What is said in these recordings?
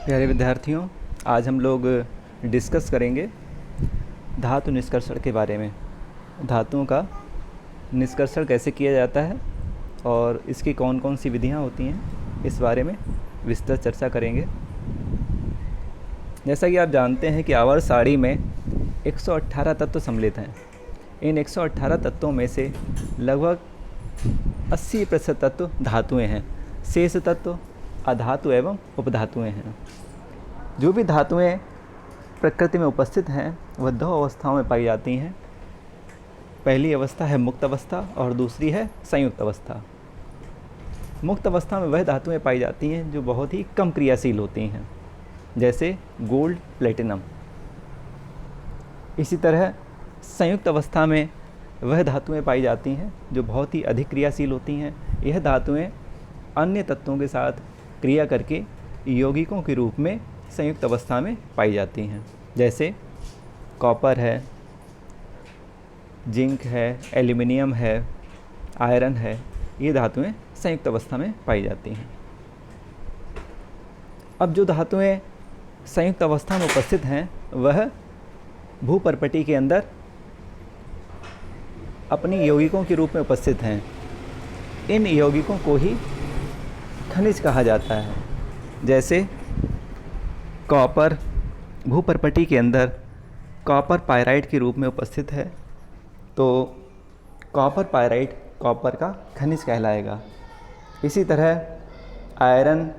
प्यारे विद्यार्थियों, आज हम लोग डिस्कस करेंगे धातु निष्कर्षण के बारे में। धातुओं का निष्कर्षण कैसे किया जाता है और इसकी कौन कौन सी विधियां होती हैं, इस बारे में विस्तृत चर्चा करेंगे। जैसा कि आप जानते हैं कि आवर्त सारणी में 118 तत्व सम्मिलित हैं। इन 118 तत्वों में से लगभग 80% तत्व धातुएं हैं, शेष तत्व अधातु एवं उपधातुएं हैं। जो भी धातुएं प्रकृति में उपस्थित हैं वह दो अवस्थाओं में पाई जाती हैं। पहली अवस्था है मुक्त अवस्था और दूसरी है संयुक्त अवस्था। मुक्त अवस्था में वह धातुएं पाई जाती हैं जो बहुत ही कम क्रियाशील होती हैं, जैसे गोल्ड, प्लेटिनम। इसी तरह संयुक्त अवस्था में वह धातुएं पाई जाती हैं जो बहुत ही अधिक क्रियाशील होती हैं। यह धातुएं अन्य तत्वों के साथ क्रिया करके यौगिकों के रूप में संयुक्त अवस्था में पाई जाती हैं, जैसे कॉपर है, जिंक है, एल्युमिनियम है, आयरन है। ये धातुएं संयुक्त अवस्था में पाई जाती हैं। अब जो धातुएं संयुक्त अवस्था में उपस्थित हैं वह भूपर्पटी के अंदर अपनी यौगिकों के रूप में उपस्थित हैं। इन यौगिकों को ही खनिज कहा जाता है। जैसे कॉपर भूपर्पटी के अंदर कॉपर पायराइट के रूप में उपस्थित है, तो कॉपर पायराइट कॉपर का खनिज कहलाएगा। इसी तरह आयरन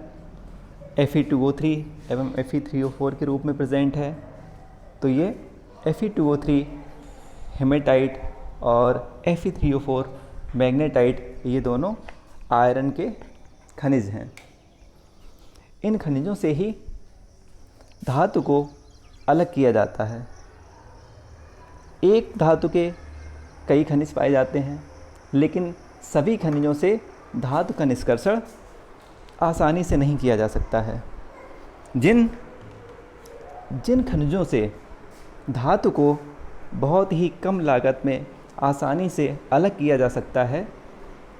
Fe2O3 एवं Fe3O4 के रूप में प्रेजेंट है, तो ये Fe2O3 हेमेटाइट और Fe3O4 मैग्नेटाइट, ये दोनों आयरन के खनिज हैं। इन खनिजों से ही धातु को अलग किया जाता है। एक धातु के कई खनिज पाए जाते हैं, लेकिन सभी खनिजों से धातु का निष्कर्षण आसानी से नहीं किया जा सकता है। जिन खनिजों से धातु को बहुत ही कम लागत में आसानी से अलग किया जा सकता है,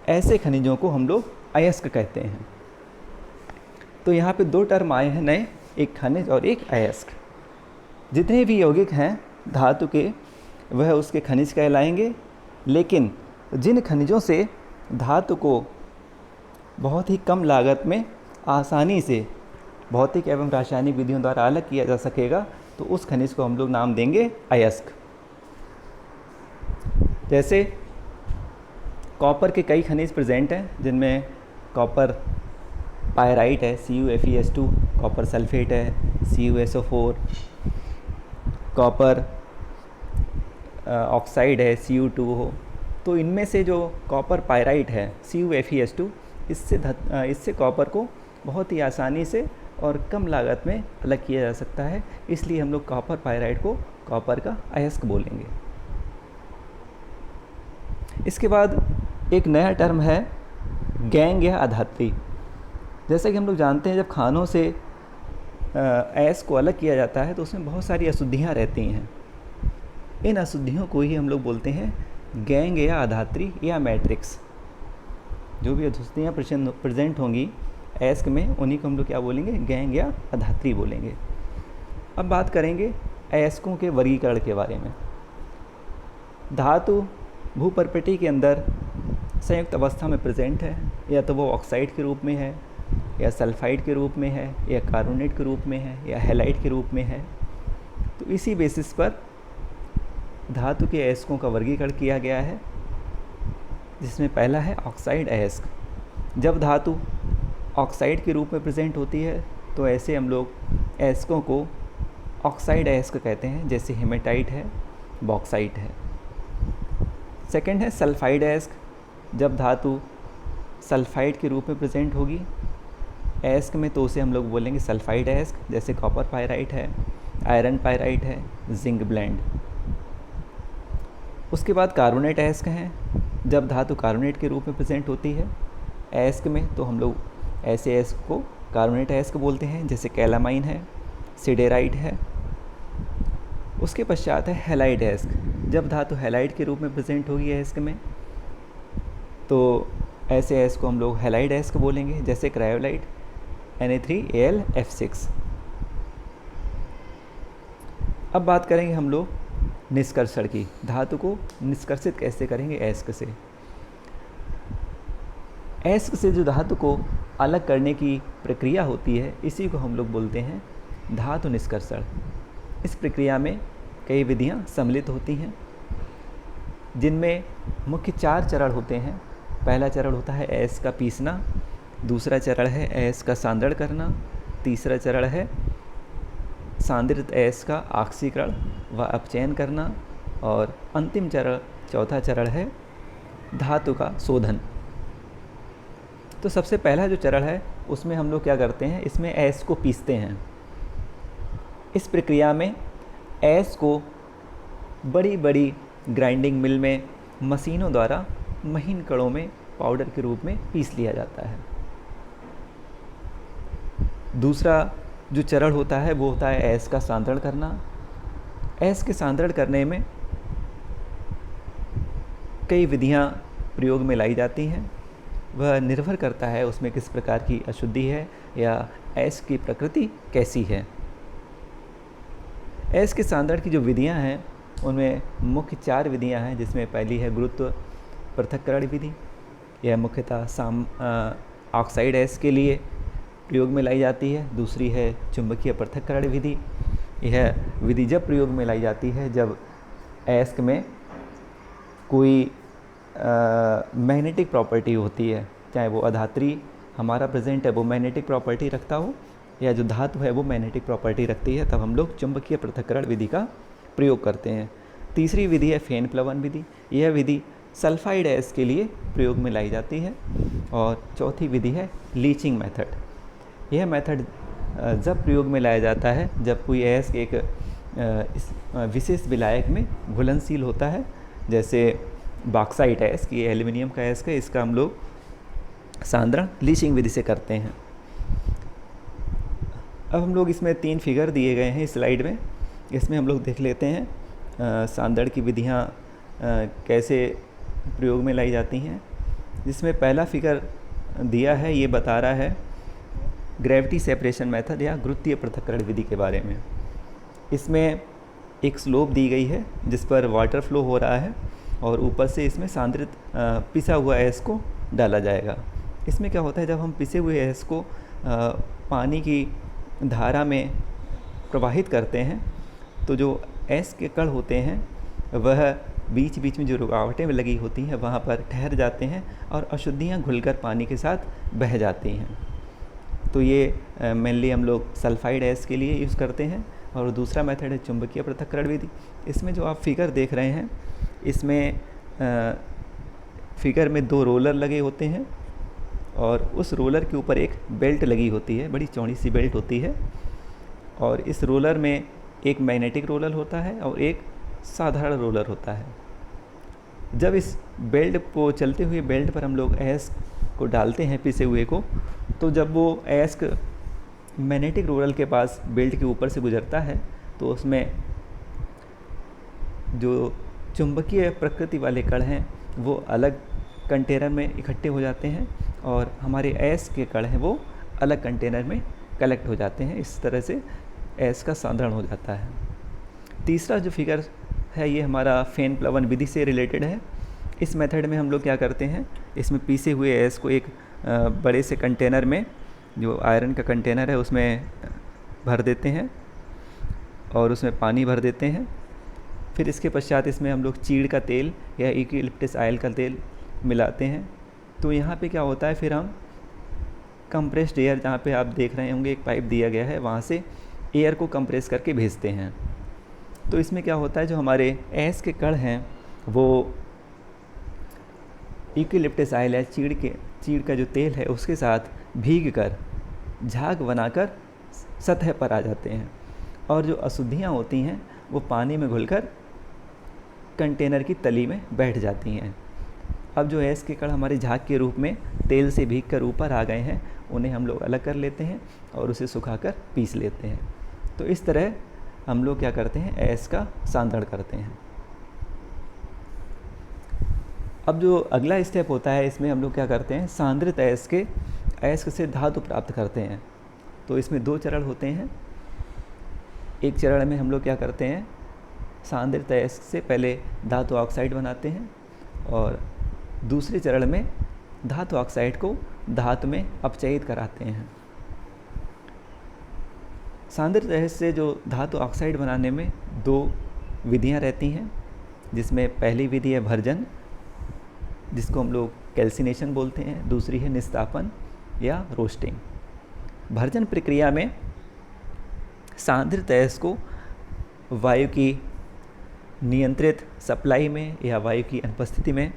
ऐसे खनिजों को हम लोग अयस्क कहते हैं। तो यहाँ पे दो टर्म आए हैं नए, एक खनिज और एक अयस्क। जितने भी यौगिक हैं धातु के वह उसके खनिज कहलाएंगे, लेकिन जिन खनिजों से धातु को बहुत ही कम लागत में आसानी से भौतिक एवं रासायनिक विधियों द्वारा अलग किया जा सकेगा, तो उस खनिज को हम लोग नाम देंगे अयस्क। जैसे कॉपर के कई खनिज प्रेजेंट हैं, जिनमें कॉपर पायराइट है CuFeS2, कॉपर सल्फेट है CuSO4, कॉपर ऑक्साइड है Cu2O। तो इनमें से जो कॉपर पायराइट है CuFeS2, इससे कॉपर को बहुत ही आसानी से और कम लागत में अलग किया जा सकता है, इसलिए हम लोग कॉपर पायराइट को कॉपर का अयस्क बोलेंगे। इसके बाद एक नया टर्म है गैंग या अधात्री। जैसा कि हम लोग जानते हैं, जब खानों से अयस्क को अलग किया जाता है तो उसमें बहुत सारी अशुद्धियाँ रहती हैं। इन अशुद्धियों को ही हम लोग बोलते हैं गैंग या अधात्री या मैट्रिक्स। जो भी अशुद्धियाँ प्रेजेंट होंगी अयस्क में, उन्हीं को हम लोग क्या बोलेंगे, गैंग या अधात्री बोलेंगे। अब बात करेंगे अयस्कों के वर्गीकरण के बारे में। धातु भूपर्पटी के अंदर संयुक्त अवस्था में प्रेजेंट है, या तो वो ऑक्साइड के रूप में है, या सल्फाइड के रूप में है, या कार्बोनेट के रूप में है, या हैलाइड के रूप में है। तो इसी बेसिस पर धातु के अयस्कों का वर्गीकरण किया गया है, जिसमें पहला है ऑक्साइड अयस्क। जब धातु ऑक्साइड के रूप में प्रेजेंट होती है तो ऐसे हम लोग अयस्कों को ऑक्साइड अयस्क कहते हैं, जैसे हेमेटाइट है, बॉक्साइट है। सेकंड है सल्फाइड अयस्क। जब धातु सल्फाइड के रूप में प्रेजेंट होगी अयस्क में, तो उसे हम लोग बोलेंगे सल्फाइड अयस्क, जैसे कॉपर पायराइट है, आयरन पायराइट है, जिंक ब्लेंड। उसके बाद कार्बोनेट अयस्क हैं। जब धातु कार्बोनेट के रूप में प्रेजेंट होती है अयस्क में, तो हम लोग ऐसे अयस्क को कार्बोनेट अयस्क बोलते हैं, जैसे कैलामाइन है, सिडेराइट है। उसके पश्चात है हैलाइड अयस्क। जब धातु हैलाइड के रूप में प्रेजेंट होगी अयस्क में, तो ऐसे अयस्क को हम लोग हैलाइड अयस्क बोलेंगे, जैसे क्रायोलाइट Na3Al F6। अब बात करेंगे हम लोग निष्कर्षण की। धातु को निष्कर्षित कैसे करेंगे अयस्क से। अयस्क से जो धातु को अलग करने की प्रक्रिया होती है, इसी को हम लोग बोलते हैं धातु निष्कर्षण। इस प्रक्रिया में कई विधियां सम्मिलित होती हैं, जिनमें मुख्य 4 चरण होते हैं। पहला चरण होता है अयस्क का पीसना, दूसरा चरण है अयस्क का सांद्रण करना, तीसरा चरण है सांद्रित अयस्क का ऑक्सीकरण व अपचयन करना, और अंतिम चरण, चौथा चरण है धातु का शोधन। तो सबसे पहला जो चरण है उसमें हम लोग क्या करते हैं, इसमें अयस्क को पीसते हैं। इस प्रक्रिया में अयस्क को बड़ी बड़ी ग्राइंडिंग मिल में मशीनों द्वारा महीन कणों में पाउडर के रूप में पीस लिया जाता है। दूसरा जो चरण होता है वो होता है अयस्क का सांद्रण करना। अयस्क के सांद्रण करने में कई विधियां प्रयोग में लाई जाती हैं। वह निर्भर करता है उसमें किस प्रकार की अशुद्धि है या अयस्क की प्रकृति कैसी है। अयस्क के सांद्रण की जो विधियां हैं उनमें मुख्य 4 विधियां हैं, जिसमें पहली है गुरुत्व पृथक्करण विधि। यह मुख्यतः ऑक्साइड अयस्क के लिए प्रयोग में लाई जाती है। दूसरी है चुंबकीय पृथक्करण विधि। यह विधि जब प्रयोग में लाई जाती है जब अयस्क में कोई मैग्नेटिक प्रॉपर्टी होती है, चाहे वो अधात्री हमारा प्रेजेंट है वो मैग्नेटिक प्रॉपर्टी रखता हो, या जो धातु है वो मैग्नेटिक प्रॉपर्टी रखती है, तब हम लोग चुंबकीय पृथक्करण विधि का प्रयोग करते हैं। तीसरी विधि है फेन प्लवन विधि। यह विधि सल्फाइड अयस्क के लिए प्रयोग में लाई जाती है। और चौथी विधि है लीचिंग मेथड। यह मेथड जब प्रयोग में लाया जाता है जब कोई अयस्क एक इस विशेष विलायक में घुलनशील होता है, जैसे बॉक्साइट अयस्क, ये एल्युमिनियम का अयस्क है, इसका हम लोग सांद्रण लीचिंग विधि से करते हैं। अब हम लोग इसमें 3 फिगर दिए गए हैं इस स्लाइड में, इसमें हम लोग देख लेते हैं सांद्रण की विधियाँ कैसे प्रयोग में लाई जाती हैं। जिसमें पहला फिगर दिया है ये बता रहा है ग्रेविटी सेपरेशन मेथड या गुरुत्वीय पृथक्करण विधि के बारे में। इसमें एक स्लोप दी गई है जिस पर वाटर फ्लो हो रहा है और ऊपर से इसमें सांद्रित पिसा हुआ अयस्क को डाला जाएगा। इसमें क्या होता है, जब हम पिसे हुए अयस्क को पानी की धारा में प्रवाहित करते हैं तो जो अयस्क के कण होते हैं वह बीच बीच में जो रुकावटें लगी होती हैं वहाँ पर ठहर जाते हैं और अशुद्धियाँ घुलकर पानी के साथ बह जाती हैं। तो ये मेनली हम लोग सल्फाइड अयस्क के लिए यूज़ करते हैं। और दूसरा मेथड है चुंबकीय पृथक्करण विधि। इसमें जो आप फिगर देख रहे हैं, इसमें फिगर में 2 रोलर लगे होते हैं और उस रोलर के ऊपर एक बेल्ट लगी होती है, बड़ी चौड़ी सी बेल्ट होती है। और इस रोलर में एक मैग्नेटिक रोलर होता है और एक साधारण रोलर होता है। जब इस बेल्ट को चलते हुए बेल्ट पर हम लोग अयस्क को डालते हैं पिसे हुए को, तो जब वो अयस्क मैग्नेटिक रोलर के पास बेल्ट के ऊपर से गुजरता है तो उसमें जो चुंबकीय प्रकृति वाले कण हैं वो अलग कंटेनर में इकट्ठे हो जाते हैं और हमारे अयस्क के कण हैं वो अलग कंटेनर में कलेक्ट हो जाते हैं। इस तरह से अयस्क का सांद्रण हो जाता है। तीसरा जो फिगर है ये हमारा फेन प्लवन विधि से रिलेटेड है। इस मेथड में हम लोग क्या करते हैं, इसमें पीसे हुए अयस्क को एक बड़े से कंटेनर में, जो आयरन का कंटेनर है, उसमें भर देते हैं और उसमें पानी भर देते हैं। फिर इसके पश्चात इसमें हम लोग चीड़ का तेल या यूकेलिप्टस ऑयल का तेल मिलाते हैं। तो यहाँ पे क्या होता है, फिर हम कंप्रेस्ड एयर, जहाँ पे आप देख रहे होंगे एक पाइप दिया गया है, वहाँ से एयर को कंप्रेस करके भेजते हैं। तो इसमें क्या होता है, जो हमारे अयस्क के कण हैं वो यूकेलिप्टस ऑयल या चीड़ का जो तेल है उसके साथ भीग कर झाग बनाकर सतह पर आ जाते हैं और जो अशुद्धियाँ होती हैं वो पानी में घुलकर कंटेनर की तली में बैठ जाती हैं। अब जो अयस्क के कण हमारे झाग के रूप में तेल से भीग कर ऊपर आ गए हैं, उन्हें हम लोग अलग कर लेते हैं और उसे सुखाकर पीस लेते हैं। तो इस तरह हम लोग क्या करते हैं, अयस्क का सांद्रण करते हैं। अब जो अगला स्टेप होता है, इसमें हम लोग क्या करते हैं, सांद्रित अयस्क से धातु प्राप्त करते हैं। तो इसमें 2 चरण होते हैं। एक चरण में हम लोग क्या करते हैं, सांद्रित अयस्क से पहले धातु ऑक्साइड बनाते हैं और दूसरे चरण में धातु ऑक्साइड को धातु में अपचयित कराते हैं। सांद्रित अयस्क से जो धातु ऑक्साइड बनाने में 2 विधियां रहती हैं, जिसमें पहली विधि है भर्जन, जिसको हम लोग कैल्सिनेशन बोलते हैं, दूसरी है निस्तापन या रोस्टिंग। भर्जन प्रक्रिया में सांद्रित अयस्क को वायु की नियंत्रित सप्लाई में या वायु की अनुपस्थिति में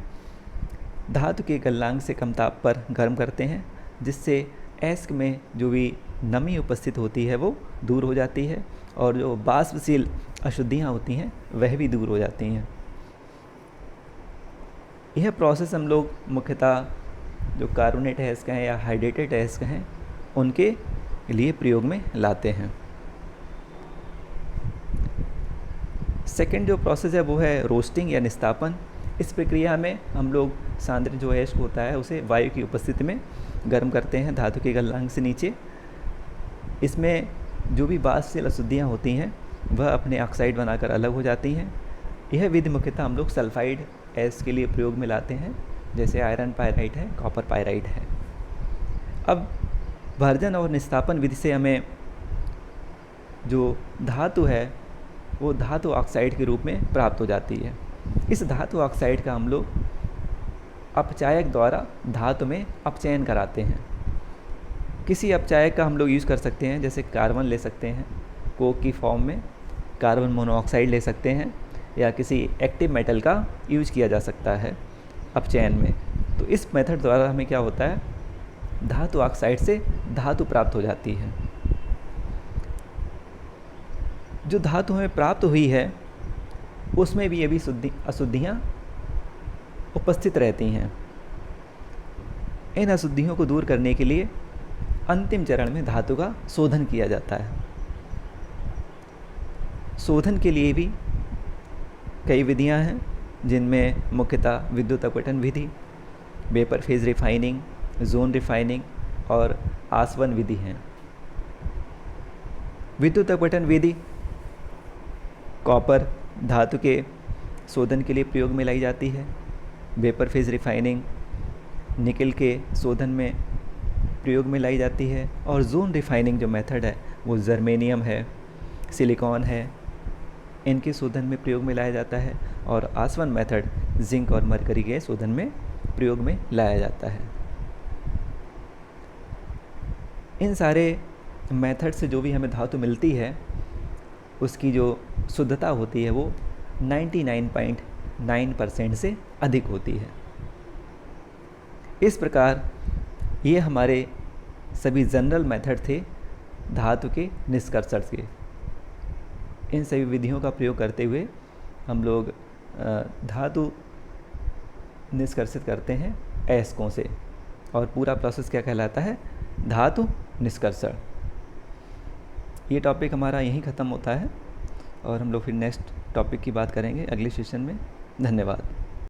धातु के गलनांक से कम ताप पर गर्म करते हैं, जिससे अयस्क में जो भी नमी उपस्थित होती है वो दूर हो जाती है और जो बाष्पशील अशुद्धियाँ होती हैं वह भी दूर हो जाती हैं। यह प्रोसेस हम लोग मुख्यतः जो कार्बोनेट अयस्क हैं या हाइड्रेटेड अयस्क हैं उनके लिए प्रयोग में लाते हैं। सेकंड जो प्रोसेस है वो है रोस्टिंग या निस्तापन। इस प्रक्रिया में हम लोग सांद्रित जो अयस्क होता है उसे वायु की उपस्थिति में गर्म करते हैं धातु के गलनांक से नीचे। इसमें जो भी बाष्पशील अशुद्धियाँ होती हैं वह अपने ऑक्साइड बनाकर अलग हो जाती हैं। यह विधि मुख्यतः हम लोग सल्फाइड अयस्क के लिए प्रयोग में लाते हैं, जैसे आयरन पायराइट है, कॉपर पायराइट है। अब भर्जन और निस्तापन विधि से हमें जो धातु है वो धातु ऑक्साइड के रूप में प्राप्त हो जाती है। इस धातु ऑक्साइड का हम लोग अपचायक द्वारा धातु में अपचयन कराते हैं। किसी अपचायक का हम लोग यूज़ कर सकते हैं, जैसे कार्बन ले सकते हैं कोक की फॉर्म में, कार्बन मोनोऑक्साइड ले सकते हैं, या किसी एक्टिव मेटल का यूज किया जा सकता है अपचयन में। तो इस मेथड द्वारा हमें क्या होता है, धातु ऑक्साइड से धातु प्राप्त हो जाती है। जो धातु हमें प्राप्त हुई है उसमें भी अभी अशुद्धियाँ उपस्थित रहती हैं। इन अशुद्धियों को दूर करने के लिए अंतिम चरण में धातु का शोधन किया जाता है। शोधन के लिए भी कई विधियां हैं, जिनमें मुख्यतः विद्युत अपघटन विधि, vapour phase refining, zone refining और आसवन विधि हैं। विद्युत अपघटन विधि कॉपर धातु के शोधन के लिए प्रयोग में लाई जाती है। वेपर फेज रिफाइनिंग निकल के शोधन में प्रयोग में लाई जाती है। और जोन रिफाइनिंग जो मेथड है वो जर्मेनियम है, सिलिकॉन है, इनके शोधन में प्रयोग में लाया जाता है। और आसवन मेथड जिंक और मरकरी के शोधन में प्रयोग में लाया जाता है। इन सारे मेथड से जो भी हमें धातु मिलती है उसकी जो शुद्धता होती है वो 99.9% से अधिक होती है। इस प्रकार ये हमारे सभी जनरल मेथड थे धातु के निष्कर्षण के। इन सभी विधियों का प्रयोग करते हुए हम लोग धातु निष्कर्षित करते हैं अयस्कों से, और पूरा प्रोसेस क्या कहलाता है, धातु निष्कर्षण। ये टॉपिक हमारा यहीं ख़त्म होता है और हम लोग फिर नेक्स्ट टॉपिक की बात करेंगे अगले सेशन में। धन्यवाद।